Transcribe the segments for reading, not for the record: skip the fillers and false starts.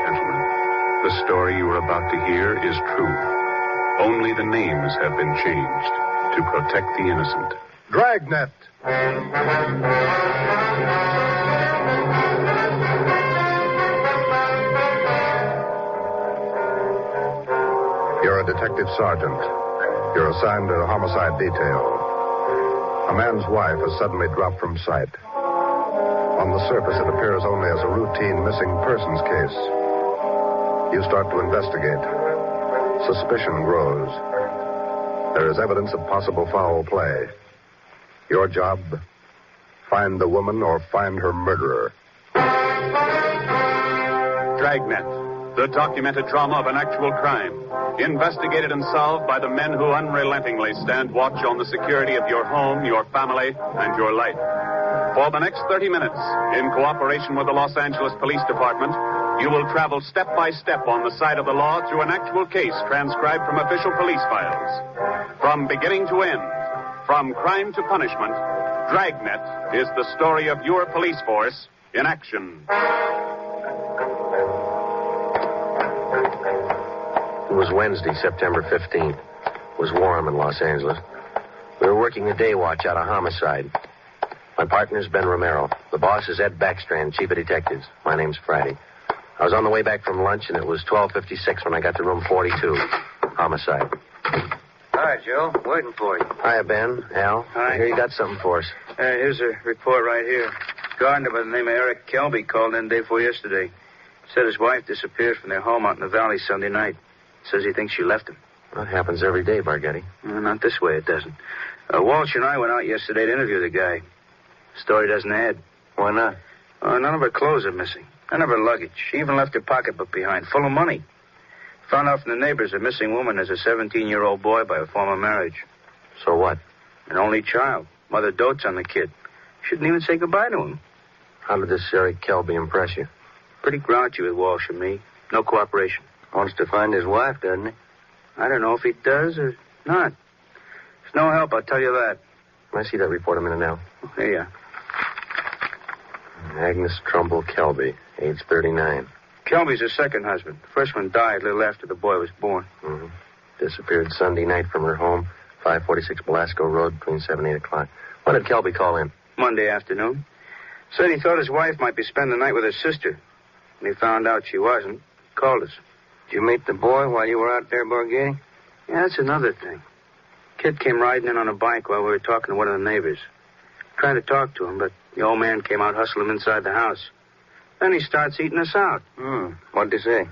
Gentlemen, the story you are about to hear is true. Only the names have been changed to protect the innocent. Dragnet. You're a detective sergeant. You're assigned to a homicide detail. A man's wife has suddenly dropped from sight. On the surface, it appears only as a routine missing persons case. You start to investigate. Suspicion grows. There is evidence of possible foul play. Your job, find the woman or find her murderer. Dragnet, the documented drama of an actual crime. Investigated and solved by the men who unrelentingly stand watch on the security of your home, your family, and your life. For the next 30 minutes, in cooperation with the Los Angeles Police Department, you will travel step by step on the side of the law through an actual case transcribed from official police files. From beginning to end, from crime to punishment, Dragnet is the story of your police force in action. It was Wednesday, September 15th. It was warm in Los Angeles. We were working the day watch out of homicide. My partner's Ben Romero. The boss is Ed Backstrand, chief of detectives. My name's Friday. I was on the way back from lunch, and it was 12:56 when I got to room 42. Homicide. Hi, Joe. Waiting for you. Hiya, Ben. Al. Hi. I hear you got something for us. Here's a report right here. Gardener by the name of Eric Kelby called in day before yesterday. Said his wife disappeared from their home out in the valley Sunday night. Says he thinks she left him. That happens every day, Barghetti. Not this way, it doesn't. Walsh and I went out yesterday to interview the guy. Story doesn't add. Why not? None of her clothes are missing. None of her luggage. She even left her pocketbook behind, full of money. Found out from the neighbors the missing woman is a 17-year-old boy by a former marriage. So what? An only child. Mother dotes on the kid. Shouldn't even say goodbye to him. How did this Eric Kelby impress you? Pretty grouchy with Walsh and me. No cooperation. Wants to find his wife, doesn't he? I don't know if he does or not. There's no help, I'll tell you that. Can I see that report a minute now? Here you are. Agnes Trumbull Kelby, age 39. Kelby's her second husband. The first one died a little after the boy was born. Mm-hmm. Disappeared Sunday night from her home, 546 Belasco Road, between 7 and 8 o'clock. When did Kelby call in? Monday afternoon. Said he thought his wife might be spending the night with her sister. When he found out she wasn't, he called us. Did you meet the boy while you were out there, Barghetti? Yeah, that's another thing. Kid came riding in on a bike while we were talking to one of the neighbors. Tried to talk to him, but the old man came out hustling him inside the house. Then he starts eating us out. What'd he say?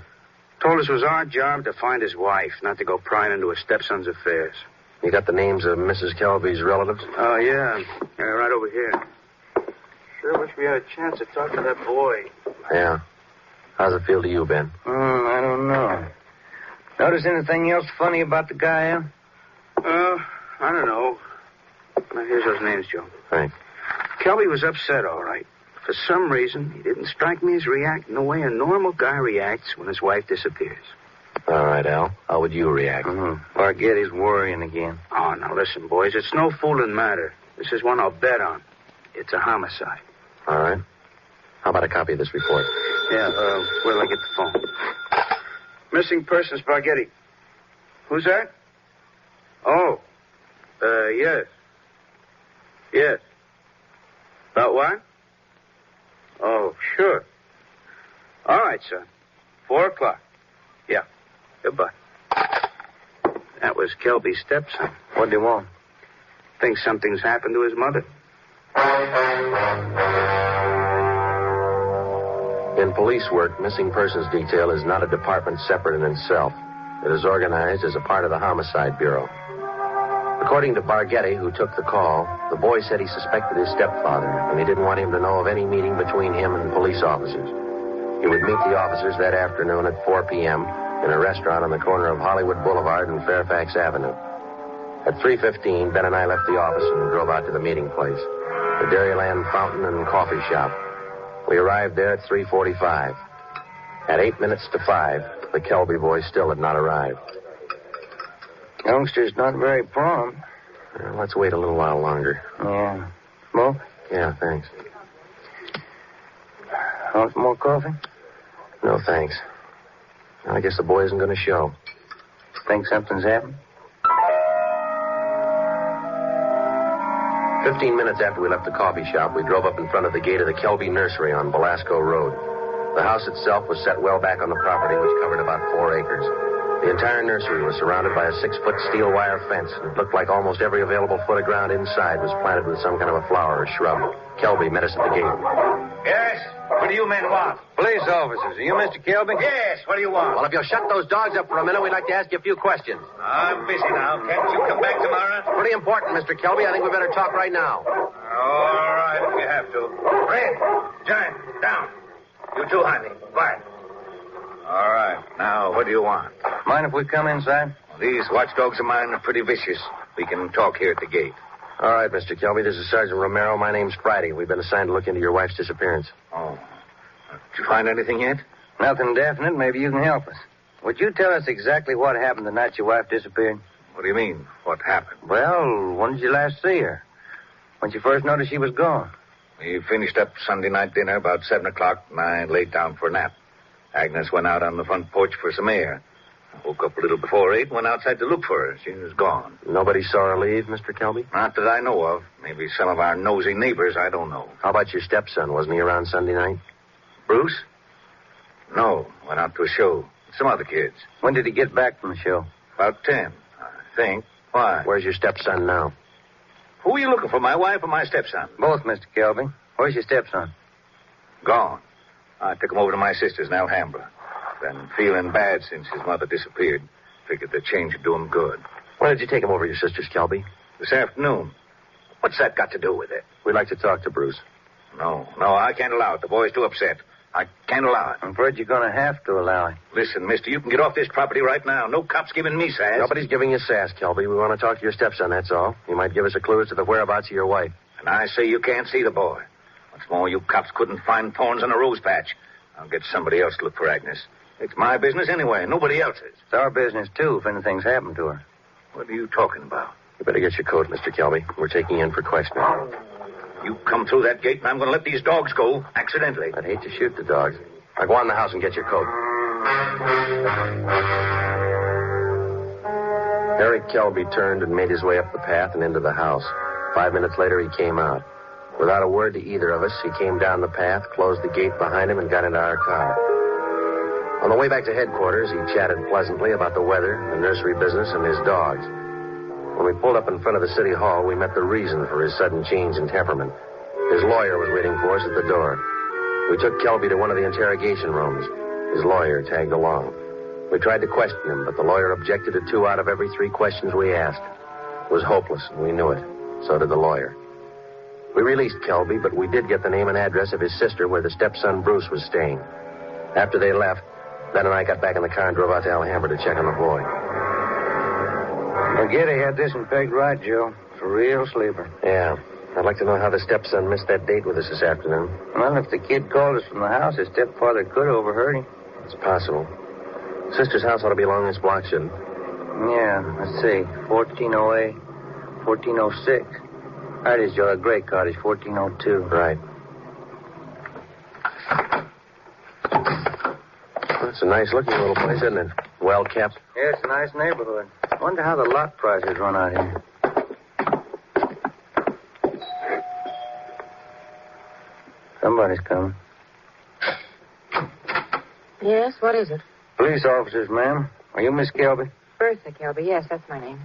Told us it was our job to find his wife, not to go prying into his stepson's affairs. You got the names of Mrs. Kelby's relatives? Oh, yeah. Yeah, right over here. Sure wish we had a chance to talk to that boy. Yeah. How's it feel to you, Ben? I don't know. Notice anything else funny about the guy, Al? I don't know. Now, here's those names, Joe. Thanks. Kelby was upset, all right. For some reason, he didn't strike me as reacting the way a normal guy reacts when his wife disappears. All right, Al. How would you react? Barghetti's worrying again. Oh, now listen, boys. It's no fooling matter. This is one I'll bet on. It's a homicide. All right. How about a copy of this report? Yeah, where'll I get the phone? Missing persons, Barghetti. Who's that? Oh. Yes. Yes. About what? Oh, sure. All right, son. 4 o'clock. Yeah. Goodbye. That was Kelby's stepson. What do you want? Thinks something's happened to his mother. In police work, missing persons detail is not a department separate in itself. It is organized as a part of the Homicide Bureau. According to Barghetti, who took the call, the boy said he suspected his stepfather, and he didn't want him to know of any meeting between him and police officers. He would meet the officers that afternoon at 4 p.m. in a restaurant on the corner of Hollywood Boulevard and Fairfax Avenue. At 3:15, Ben and I left the office and drove out to the meeting place, the Dairyland Fountain and Coffee Shop. We arrived there at 3:45. At 8 minutes to 5, the Kelby boy still had not arrived. Youngster's not very prompt. Let's wait a little while longer. Yeah. Smoke? Yeah, thanks. Want some more coffee? No, thanks. I guess the boy isn't going to show. Think something's happened? 15 minutes after we left the coffee shop, we drove up in front of the gate of the Kelby Nursery on Belasco Road. The house itself was set well back on the property, which covered about 4 acres. The entire nursery was surrounded by a 6-foot steel wire fence, and it looked like almost every available foot of ground inside was planted with some kind of a flower or shrub. Kelby met us at the gate. Yes? What do you men want? Police officers. Are you Mr. Kelby? Yes, what do you want? Well, if you'll shut those dogs up for a minute, we'd like to ask you a few questions. I'm busy now. Can't you come back tomorrow? Pretty important, Mr. Kelby. I think we better talk right now. All right, if you have to. Red, Giant, down. You too, honey. Quiet. All right. Now, what do you want? Mind if we come inside? These watchdogs of mine are pretty vicious. We can talk here at the gate. All right, Mr. Kelby. This is Sergeant Romero. My name's Friday. We've been assigned to look into your wife's disappearance. Oh. Did you find anything yet? Nothing definite. Maybe you can help us. Would you tell us exactly what happened the night your wife disappeared? What do you mean? What happened? Well, when did you last see her? When you first noticed she was gone? We finished up Sunday night dinner about 7 o'clock, and I laid down for a nap. Agnes went out on the front porch for some air. I woke up a little before 8 and went outside to look for her. She was gone. Nobody saw her leave, Mr. Kelby? Not that I know of. Maybe some of our nosy neighbors, I don't know. How about your stepson? Wasn't he around Sunday night? Bruce? No, went out to a show. Some other kids. When did he get back from the show? About 10, I think. Why? Where's your stepson now? Who are you looking for, my wife or my stepson? Both, Mr. Kelby. Where's your stepson? Gone. I took him over to my sister's in Alhambra. Been feeling bad since his mother disappeared. Figured the change would do him good. When did you take him over to your sister's, Kelby? This afternoon. What's that got to do with it? We'd like to talk to Bruce. No, I can't allow it. The boy's too upset. I can't allow it. I'm afraid you're going to have to allow it. Listen, mister, you can get off this property right now. No cop's giving me sass. Nobody's giving you sass, Kelby. We want to talk to your stepson, that's all. He might give us a clue as to the whereabouts of your wife. And I say you can't see the boy. What's more, you cops couldn't find thorns on a rose patch. I'll get somebody else to look for Agnes. It's my business anyway, nobody else's. It's our business, too, if anything's happened to her. What are you talking about? You better get your coat, Mr. Kelby. We're taking you in for questioning. You come through that gate, and I'm going to let these dogs go, accidentally. I'd hate to shoot the dogs. Now go on in the house and get your coat. Eric Kelby turned and made his way up the path and into the house. 5 minutes later, he came out. Without a word to either of us, he came down the path, closed the gate behind him, and got into our car. On the way back to headquarters, he chatted pleasantly about the weather, the nursery business, and his dogs. When we pulled up in front of the city hall, we met the reason for his sudden change in temperament. His lawyer was waiting for us at the door. We took Kelby to one of the interrogation rooms. His lawyer tagged along. We tried to question him, but the lawyer objected to 2 out of every 3 questions we asked. It was hopeless, and we knew it. So did the lawyer. We released Kelby, but we did get the name and address of his sister where the stepson Bruce was staying. After they left, Ben and I got back in the car and drove out to Alhambra to check on the boy. Getty had this in pegged right, Joe. It's a real sleeper. Yeah. I'd like to know how the stepson missed that date with us this afternoon. Well, if the kid called us from the house, his stepfather could have overheard him. It's possible. Sister's house ought to be along this block, shouldn't it? Yeah, let's see. 1408, 1406. That is, Joe, a gray cottage, 1402. Right. Well, it's a nice-looking little place, isn't it? Well kept. Yeah, it's a nice neighborhood. I wonder how the lot prices run out here. Somebody's coming. Yes, what is it? Police officers, ma'am. Are you Miss Kelby? Bertha Kelby. Yes, that's my name.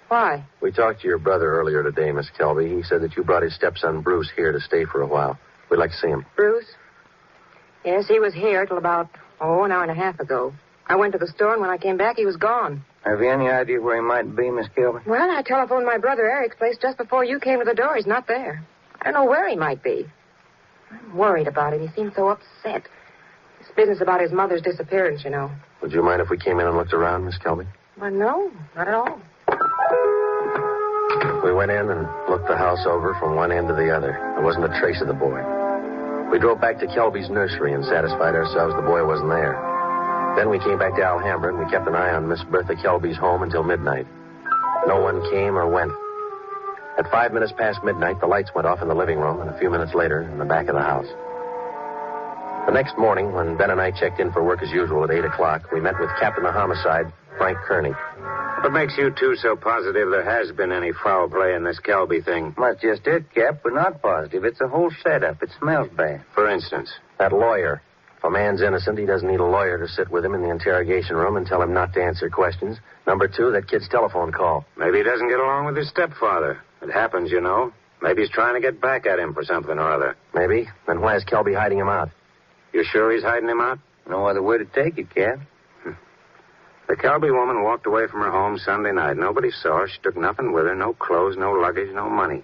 Why? We talked to your brother earlier today, Miss Kelby. He said that you brought his stepson Bruce here to stay for a while. We'd like to see him. Bruce? Yes, he was here till about, an hour and a half ago. I went to the store, and when I came back, he was gone. Have you any idea where he might be, Miss Kelby? Well, I telephoned my brother Eric's place just before you came to the door. He's not there. I don't know where he might be. I'm worried about him. He seems so upset. This business about his mother's disappearance, you know. Would you mind if we came in and looked around, Miss Kelby? Well, no, not at all. We went in and looked the house over from one end to the other. There wasn't a trace of the boy. We drove back to Kelby's nursery and satisfied ourselves the boy wasn't there. Then we came back to Alhambra and we kept an eye on Miss Bertha Kelby's home until midnight. No one came or went. At 5 minutes past midnight, the lights went off in the living room, and a few minutes later, in the back of the house. The next morning, when Ben and I checked in for work as usual at 8 o'clock, we met with Captain of Homicide, Frank Kearney. What makes you two so positive there has been any foul play in this Kelby thing? That's just it, Cap. We're not positive. It's a whole setup. It smells bad. For instance? That lawyer. If a man's innocent, he doesn't need a lawyer to sit with him in the interrogation room and tell him not to answer questions. Number two, that kid's telephone call. Maybe he doesn't get along with his stepfather. It happens, you know. Maybe he's trying to get back at him for something or other. Maybe. Then why is Kelby hiding him out? You sure he's hiding him out? No other way to take it, Cap. The Kelby woman walked away from her home Sunday night. Nobody saw her. She took nothing with her. No clothes, no luggage, no money.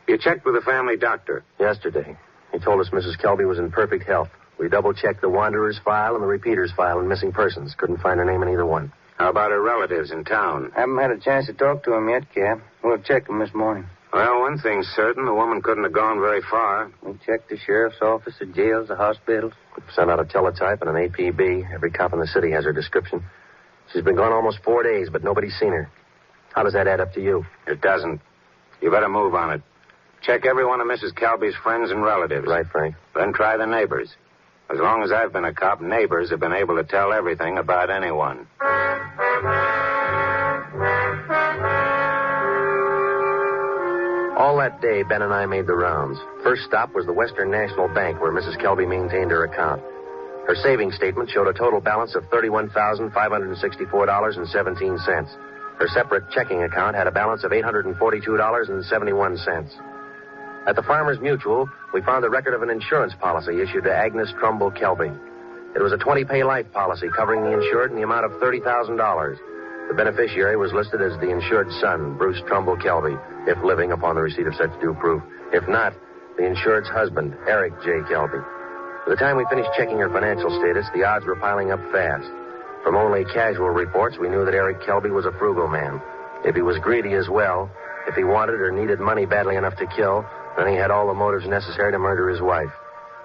You checked with the family doctor? Yesterday. He told us Mrs. Kelby was in perfect health. We double-checked the Wanderer's file and the Repeater's file and missing persons. Couldn't find her name in either one. How about her relatives in town? Haven't had a chance to talk to him yet, Cap. We'll check him this morning. Well, one thing's certain. The woman couldn't have gone very far. We checked the sheriff's office, the jails, the hospitals. We've sent out a teletype and an APB. Every cop in the city has her description. She's been gone almost 4 days, but nobody's seen her. How does that add up to you? It doesn't. You better move on it. Check every one of Mrs. Kelby's friends and relatives. Right, Frank. Then try the neighbors. As long as I've been a cop, neighbors have been able to tell everything about anyone. All that day, Ben and I made the rounds. First stop was the Western National Bank, where Mrs. Kelby maintained her account. Her savings statement showed a total balance of $31,564.17. Her separate checking account had a balance of $842.71. At the Farmers Mutual, we found the record of an insurance policy issued to Agnes Trumbull Kelby. It was a 20-pay life policy covering the insured in the amount of $30,000. The beneficiary was listed as the insured son, Bruce Trumbull Kelby, if living upon the receipt of such due proof. If not, the insured's husband, Eric J. Kelby. By the time we finished checking her financial status, the odds were piling up fast. From only casual reports, we knew that Eric Kelby was a frugal man. If he was greedy as well, if he wanted or needed money badly enough to kill, then he had all the motives necessary to murder his wife.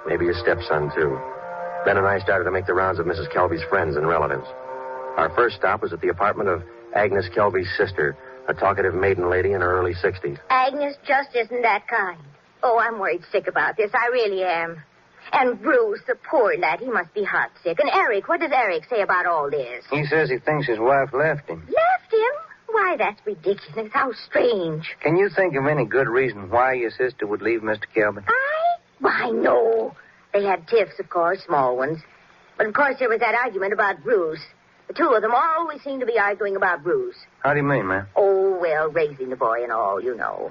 Maybe his stepson, too. Ben and I started to make the rounds of Mrs. Kelby's friends and relatives. Our first stop was at the apartment of Agnes Kelby's sister, a talkative maiden lady in her early 60s. Agnes just isn't that kind. Oh, I'm worried sick about this. I really am. And Bruce, the poor lad, he must be heart sick. And Eric, what does Eric say about all this? He says he thinks his wife left him. Left him? Why, that's ridiculous. How strange. Can you think of any good reason why your sister would leave Mr. Kelby? Why, no. They had tiffs, of course, small ones. But, of course, there was that argument about Bruce. The two of them always seem to be arguing about Bruce. How do you mean, ma'am? Oh, well, raising the boy and all, you know.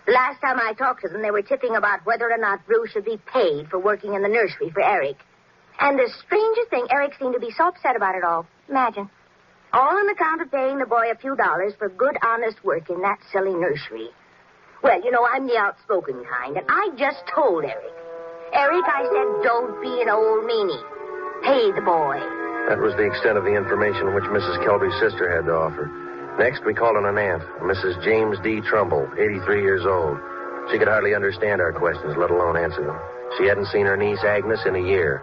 The last time I talked to them, they were tipping about whether or not Bruce should be paid for working in the nursery for Eric. And the strangest thing, Eric seemed to be so upset about it all. Imagine. All on account of paying the boy a few dollars for good, honest work in that silly nursery. Well, you know, I'm the outspoken kind, and I just told Eric. Eric, I said, don't be an old meanie. Pay the boy. That was the extent of the information which Mrs. Kelby's sister had to offer. Next, we called on an aunt, Mrs. James D. Trumbull, 83 years old. She could hardly understand our questions, let alone answer them. She hadn't seen her niece, Agnes, in a year.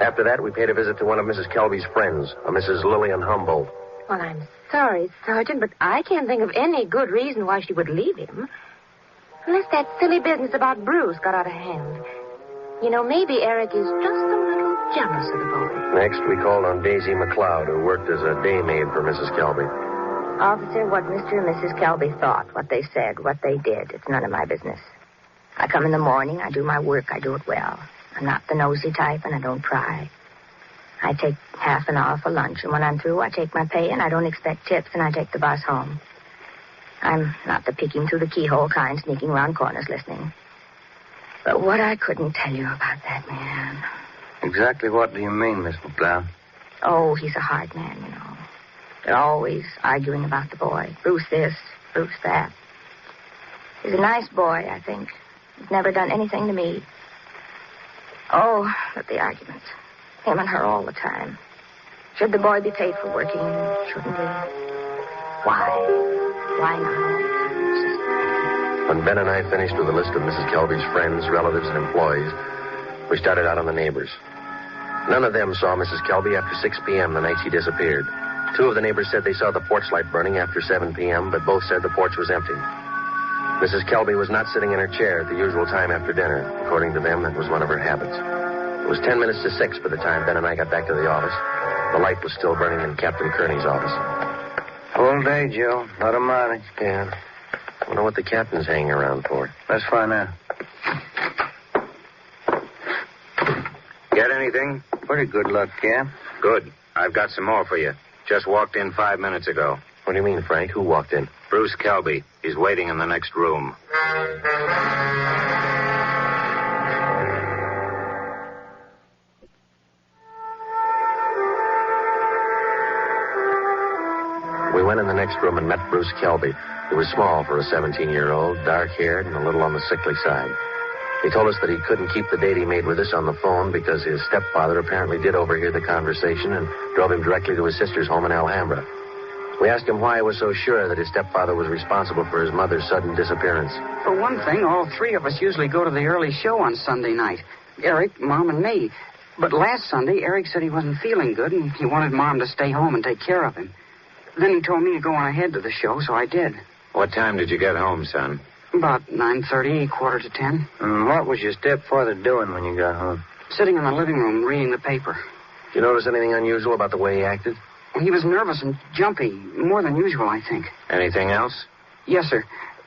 After that, we paid a visit to one of Mrs. Kelby's friends, a Mrs. Lillian Humboldt. Well, I'm sorry, Sergeant, but I can't think of any good reason why she would leave him. Unless that silly business about Bruce got out of hand. You know, maybe Eric is just a little jealous of the boy. Next, we called on Daisy McLeod, who worked as a day maid for Mrs. Kelby. Officer, what Mr. and Mrs. Kelby thought, what they said, what they did, it's none of my business. I come in the morning, I do my work, I do it well. I'm not the nosy type, and I don't pry. I take half an hour for lunch, and when I'm through, I take my pay, and I don't expect tips, and I take the bus home. I'm not the peeking through the keyhole kind, sneaking around corners listening. But what I couldn't tell you about that man. Exactly what do you mean, Miss McLeod? Oh, he's a hard man, you know. They're always arguing about the boy. Bruce this, Bruce that. He's a nice boy, I think. He's never done anything to me. Oh, but the arguments. Him and her all the time. Should the boy be paid for working? Shouldn't he? Why? Why not? When Ben and I finished with a list of Mrs. Kelby's friends, relatives, and employees, we started out on the neighbors. None of them saw Mrs. Kelby after 6 p.m. the night she disappeared. 2 of the neighbors said they saw the porch light burning after 7 p.m., but both said the porch was empty. Mrs. Kelby was not sitting in her chair at the usual time after dinner. According to them, that was one of her habits. It was 10 minutes to 6 by the time Ben and I got back to the office. The light was still burning in Captain Kearney's office. Full day, Joe. A lot of mileage. Yeah. I wonder what the captain's hanging around for. Let's find out. Get anything? Pretty good luck, Cap. Good. I've got some more for you. Just walked in 5 minutes ago. What do you mean, Frank? Who walked in? Bruce Kelby. He's waiting in the next room. We went in the next room and met Bruce Kelby. He was small for a 17-year-old, dark-haired, and a little on the sickly side. He told us that he couldn't keep the date he made with us on the phone because his stepfather apparently did overhear the conversation and drove him directly to his sister's home in Alhambra. We asked him why he was so sure that his stepfather was responsible for his mother's sudden disappearance. For one thing, all three of us usually go to the early show on Sunday night. Eric, Mom, and me. But last Sunday, Eric said he wasn't feeling good and he wanted Mom to stay home and take care of him. Then he told me to go on ahead to the show, so I did. What time did you get home, son? About 9:30, 9:45. And what was your stepfather doing when you got home? Sitting in the living room reading the paper. Did you notice anything unusual about the way he acted? He was nervous and jumpy, more than usual, I think. Anything else? Yes, sir.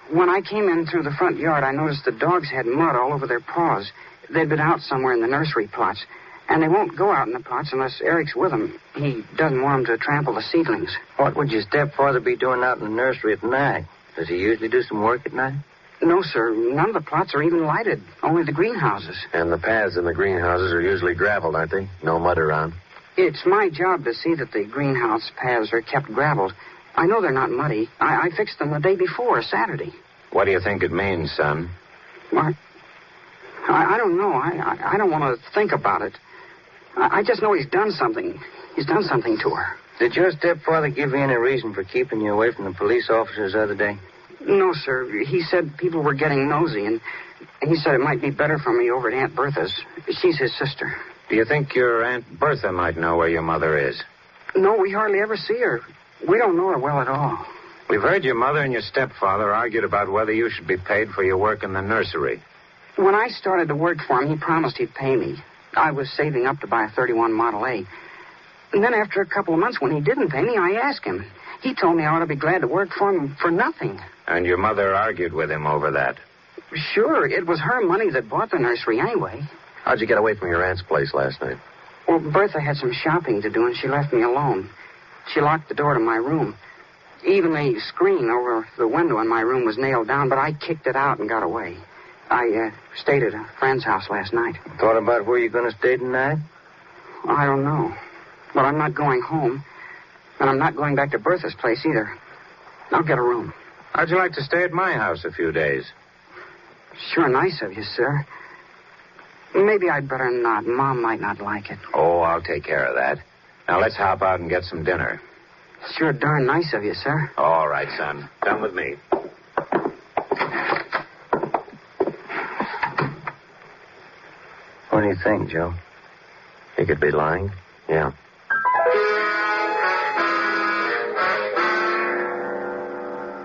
When I came in through the front yard, I noticed the dogs had mud all over their paws. They'd been out somewhere in the nursery plots. And they won't go out in the plots unless Eric's with them. He doesn't want them to trample the seedlings. What would your stepfather be doing out in the nursery at night? Does he usually do some work at night? No, sir. None of the plots are even lighted. Only the greenhouses. And the paths in the greenhouses are usually graveled, aren't they? No mud around. It's my job to see that the greenhouse paths are kept graveled. I know they're not muddy. I fixed them the day before, Saturday. What do you think it means, son? What? I don't know. I don't want to think about it. I just know he's done something. He's done something to her. Did your stepfather give you any reason for keeping you away from the police officers the other day? No, sir. He said people were getting nosy, and he said it might be better for me over at Aunt Bertha's. She's his sister. Do you think your Aunt Bertha might know where your mother is? No, we hardly ever see her. We don't know her well at all. We've heard your mother and your stepfather argued about whether you should be paid for your work in the nursery. When I started to work for him, he promised he'd pay me. I was saving up to buy a 31 Model A. And then after a couple of months, when he didn't pay me, I asked him. He told me I ought to be glad to work for him for nothing. And your mother argued with him over that? Sure, it was her money that bought the nursery anyway. How'd you get away from your aunt's place last night? Well, Bertha had some shopping to do, and she left me alone. She locked the door to my room. Even the screen over the window in my room was nailed down, but I kicked it out and got away. I stayed at a friend's house last night. Thought about where you're going to stay tonight? I don't know. But I'm not going home. And I'm not going back to Bertha's place either. I'll get a room. How'd you like to stay at my house a few days? Sure nice of you, sir. Maybe I'd better not. Mom might not like it. Oh, I'll take care of that. Now let's hop out and get some dinner. Sure darn nice of you, sir. All right, son. Come with me. What do you think, Joe? He could be lying. Yeah.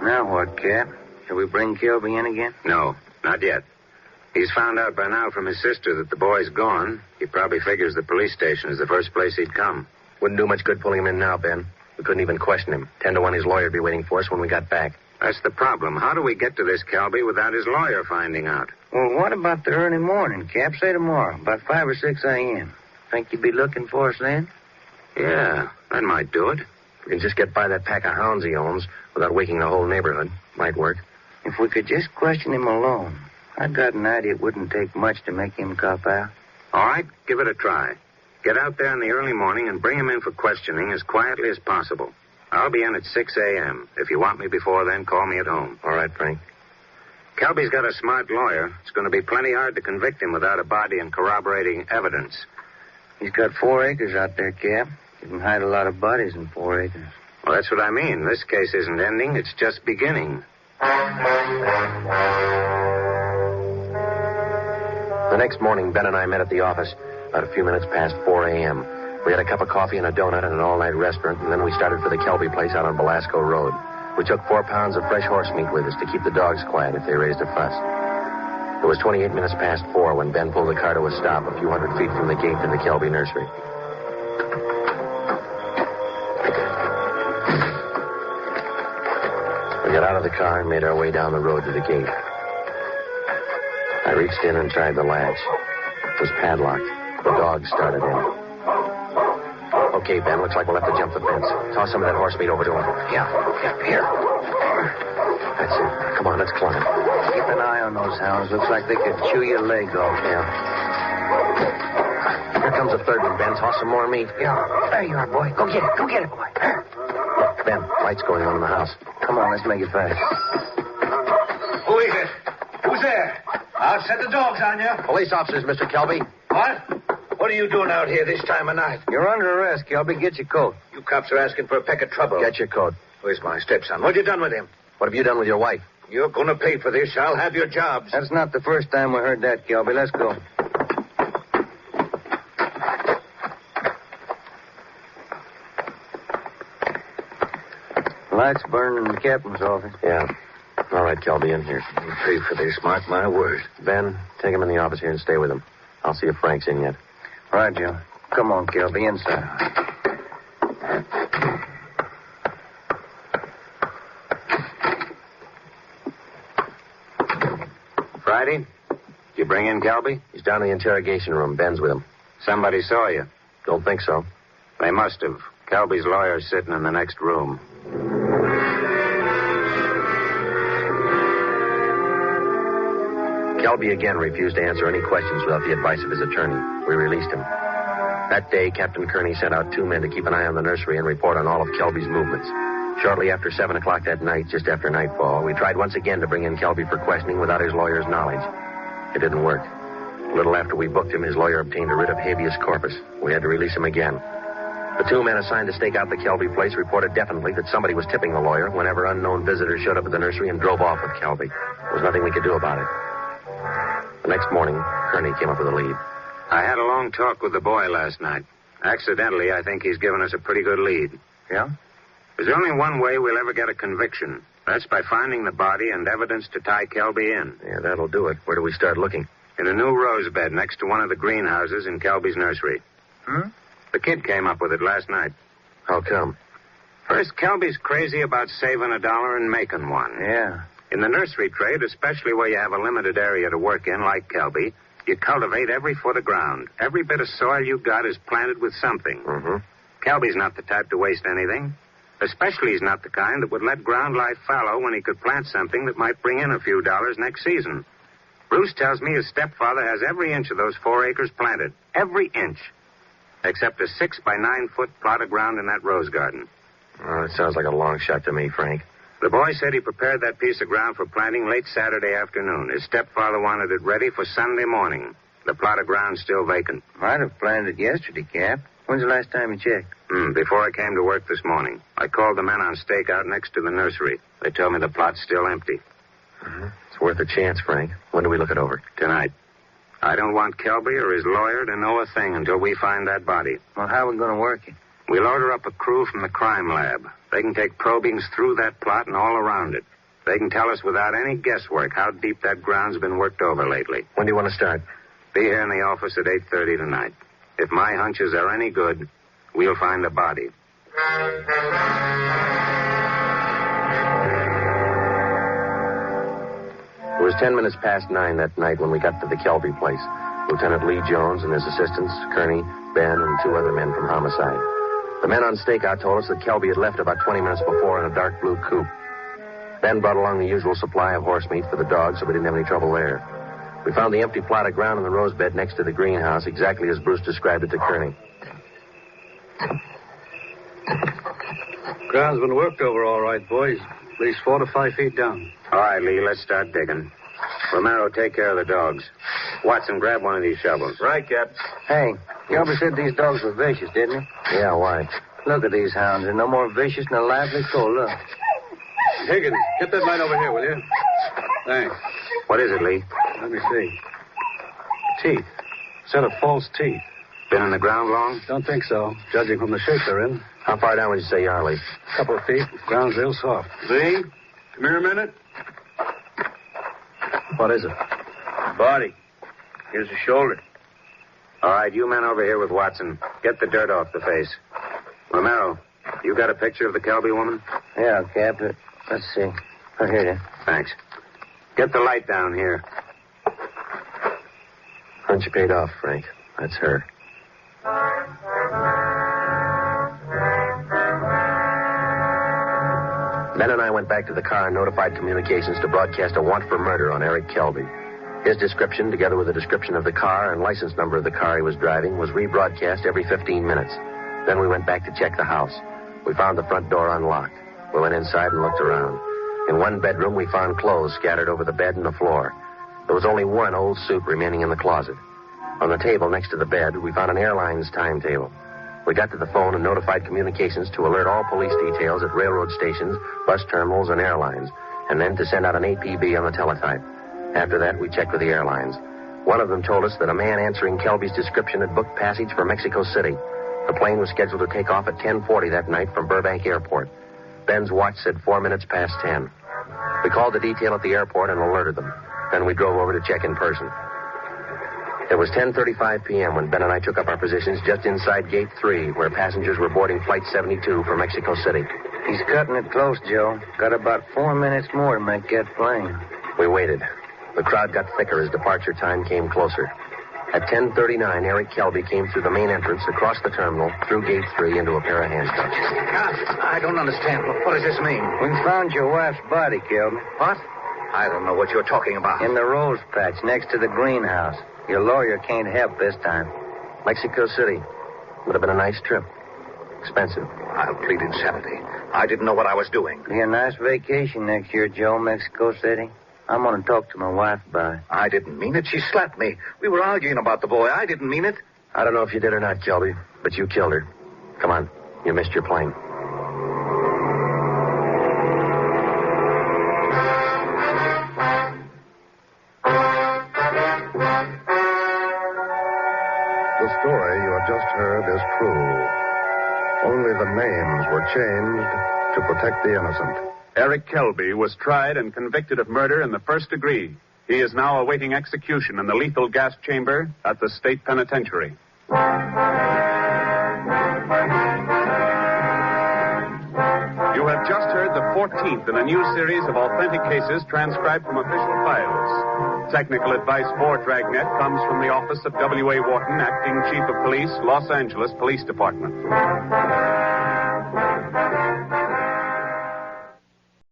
Now what, Cap? Shall we bring Kelby in again? No, not yet. He's found out by now from his sister that the boy's gone. He probably figures the police station is the first place he'd come. Wouldn't do much good pulling him in now, Ben. We couldn't even question him. 10 to 1 his lawyer'd be waiting for us when we got back. That's the problem. How do we get to this Kelby without his lawyer finding out? Well, what about the early morning, Cap? Say tomorrow, about 5 or 6 a.m. Think you'd be looking for us then? Yeah, that might do it. We can just get by that pack of hounds he owns without waking the whole neighborhood. Might work. If we could just question him alone, I got an idea it wouldn't take much to make him cop out. All right, give it a try. Get out there in the early morning and bring him in for questioning as quietly as possible. I'll be in at 6 a.m. If you want me before then, call me at home. All right, Frank. Kelby's got a smart lawyer. It's going to be plenty hard to convict him without a body and corroborating evidence. He's got 4 acres out there, Cap. You can hide a lot of bodies in 4 acres. Well, that's what I mean. This case isn't ending. It's just beginning. The next morning, Ben and I met at the office about a few minutes past 4 a.m. We had a cup of coffee and a donut at an all-night restaurant, and then we started for the Kelby place out on Belasco Road. We took 4 pounds of fresh horse meat with us to keep the dogs quiet if they raised a fuss. It was 28 minutes past 4 when Ben pulled the car to a stop a few hundred feet from the gate to the Kelby nursery. We got out of the car and made our way down the road to the gate. I reached in and tried the latch. It was padlocked. The dogs started in. Okay, Ben, looks like we'll have to jump the fence. Toss some of that horse meat over to him. Yeah, here. That's it. Come on, let's climb. Keep an eye on those hounds. Looks like they could chew your leg off. Yeah. Here comes a third one, Ben. Toss some more meat. Yeah, there you are, boy. Go get it. Go get it, boy. Look, Ben, lights going on in the house. Come on, let's make it fast. Who is it? Who's there? I'll set the dogs on you. Police officers, Mr. Kelby. What? What are you doing out here this time of night? You're under arrest, Kelby. Get your coat. You cops are asking for a peck of trouble. Get your coat. Where's my stepson? What you done with him? What have you done with your wife? You're going to pay for this. I'll have your jobs. That's not the first time we heard that, Kelby. Let's go. Lights burning in the captain's office. Yeah. All right, Kelby, in here. You pay for this, mark my word. Ben, take him in the office here and stay with him. I'll see if Frank's in yet. Right, Joe. Come on, Kelby, inside. Friday? Did you bring in Kelby? He's down in the interrogation room. Ben's with him. Somebody saw you. Don't think so. They must have. Kelby's lawyer's sitting in the next room. Kelby again refused to answer any questions without the advice of his attorney. We released him. That day, Captain Kearney sent out 2 men to keep an eye on the nursery and report on all of Kelby's movements. Shortly after 7 o'clock that night, just after nightfall, we tried once again to bring in Kelby for questioning without his lawyer's knowledge. It didn't work. A little after we booked him, his lawyer obtained a writ of habeas corpus. We had to release him again. The 2 men assigned to stake out the Kelby place reported definitely that somebody was tipping the lawyer whenever unknown visitors showed up at the nursery and drove off with Kelby. There was nothing we could do about it. The next morning, Kearney came up with a lead. I had a long talk with the boy last night. Accidentally, I think he's given us a pretty good lead. Yeah? There's only one way we'll ever get a conviction. That's by finding the body and evidence to tie Kelby in. Yeah, that'll do it. Where do we start looking? In a new rose bed next to one of the greenhouses in Kelby's nursery. The kid came up with it last night. How come? First, Kelby's crazy about saving $1 and making one. Yeah. In the nursery trade, especially where you have a limited area to work in, like Kelby, you cultivate every foot of ground. Every bit of soil you got is planted with something. Kelby's not the type to waste anything. Especially he's not the kind that would let ground lie fallow when he could plant something that might bring in a few dollars next season. Bruce tells me his stepfather has every inch of those 4 acres planted. Every inch. Except a 6 by 9 foot plot of ground in that rose garden. Oh, it sounds like a long shot to me, Frank. The boy said he prepared that piece of ground for planting late Saturday afternoon. His stepfather wanted it ready for Sunday morning. The plot of ground's still vacant. Might have planted it yesterday, Cap. When's the last time you checked? Before I came to work this morning. I called the men on stakeout next to the nursery. They told me the plot's still empty. It's worth a chance, Frank. When do we look it over? Tonight. I don't want Kelby or his lawyer to know a thing until we find that body. Well, how are we going to work it? We'll order up a crew from the crime lab. They can take probings through that plot and all around it. They can tell us without any guesswork how deep that ground's been worked over lately. When do you want to start? Be here in the office at 8:30 tonight. If my hunches are any good, we'll find the body. It was 10 minutes past 9 that night when we got to the Kelby place. Lieutenant Lee Jones and his assistants, Kearney, Ben, and 2 other men from homicide. The men on stakeout told us that Kelby had left about 20 minutes before in a dark blue coupe. Ben brought along the usual supply of horse meat for the dogs, so we didn't have any trouble there. We found the empty plot of ground in the rose bed next to the greenhouse, exactly as Bruce described it to Kearney. Ground's been worked over all right, boys. At least 4 to 5 feet down. All right, Lee, let's start digging. Romero, take care of the dogs. Watson, grab one of these shovels. Right, Cap. Hey, Kelby said these dogs were vicious, didn't he? Yeah, why? Look at these hounds. They're no more vicious than a lively coal. Look. Higgins, get that light over here, will you? Thanks. What is it, Lee? Let me see. Teeth. Set of false teeth. Been in the ground long? Don't think so, judging from the shape they're in. How far down would you say you are, Lee? A couple of feet. Ground's real soft. Lee, come here a minute. What is it? Body. Here's the shoulder. All right, you men over here with Watson. Get the dirt off the face. Romero, you got a picture of the Kelby woman? Yeah, Cap. Let's see. Oh, here it is. Thanks. Get the light down here. Hunch paid off, Frank. That's her. Ben and I went back to the car and notified communications to broadcast a warrant for murder on Eric Kelby. His description, together with a description of the car and license number of the car he was driving, was rebroadcast every 15 minutes. Then we went back to check the house. We found the front door unlocked. We went inside and looked around. In one bedroom, we found clothes scattered over the bed and the floor. There was only one old suit remaining in the closet. On the table next to the bed, we found an airline's timetable. We got to the phone and notified communications to alert all police details at railroad stations, bus terminals, and airlines, and then to send out an APB on the teletype. After that, we checked with the airlines. One of them told us that a man answering Kelby's description had booked passage for Mexico City. The plane was scheduled to take off at 10:40 that night from Burbank Airport. Ben's watch said 4 minutes past 10. We called the detail at the airport and alerted them. Then we drove over to check in person. It was 10:35 p.m. when Ben and I took up our positions just inside Gate 3, where passengers were boarding Flight 72 for Mexico City. He's cutting it close, Joe. Got about 4 minutes more to make that plane. We waited. The crowd got thicker as departure time came closer. At 10:39, Eric Kelby came through the main entrance, across the terminal, through Gate 3, into a pair of handcuffs. I don't understand. What does this mean? We found your wife's body, Kelby. What? I don't know what you're talking about. In the rose patch next to the greenhouse. Your lawyer can't help this time. Mexico City. Would have been a nice trip. Expensive. I'll plead insanity. I didn't know what I was doing. Be a nice vacation next year, Joe, Mexico City. I'm going to talk to my wife about it. I didn't mean it. She slapped me. We were arguing about the boy. I didn't mean it. I don't know if you did or not, Kelby, but you killed her. Come on. You missed your plane. The story you have just heard is true. Only the names were changed to protect the innocent. Eric Kelby was tried and convicted of murder in the first degree. He is now awaiting execution in the lethal gas chamber at the state penitentiary. You have just heard the 14th in a new series of authentic cases transcribed from official files. Technical advice for Dragnet comes from the office of W.A. Wharton, Acting Chief of Police, Los Angeles Police Department.